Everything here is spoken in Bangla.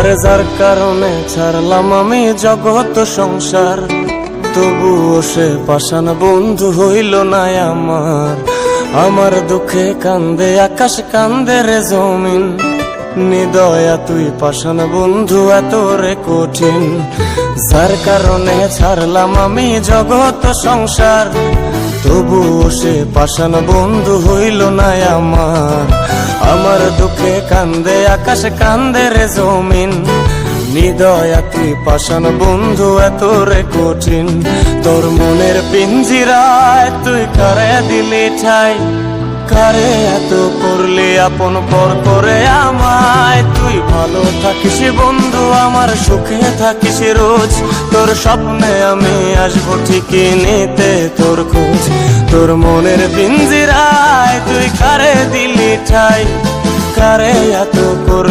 আরে যার কারণে ছাড়লাম আমি জগৎ সংসার, তবুও সে পাষাণ বন্ধু হইল না আমার। আমার দুঃখে কান্দে আকাশ, কান্দে রে জমিন, নিদয়া তুই পাষাণ বন্ধু এত রে কঠিন। যার কারণে ছাড়লাম আমি জগৎ সংসার, তবুও সে পাষাণ বন্ধু হইল না আমার। আমার দুঃখে কান্দে আকাশ, কান্দে রে জমিন, নিদয়া তুই পাষাণ বন্ধু এত রে কঠিন। তোর মনের পিঞ্জিরায় তুই কারে দিলি ঠাই, কারে এত করলি আপন পর করে আমায়। তুই ভালো থাকিস বন্ধু, আমার সুখে থাকিস রোজ, তোর স্বপ্নে আমি আসবো ঠিকই নিতে তোর খোঁজ। তোর মনের পিঞ্জিরায় তুই কারে দিলি ঠাই, কারে এত করলি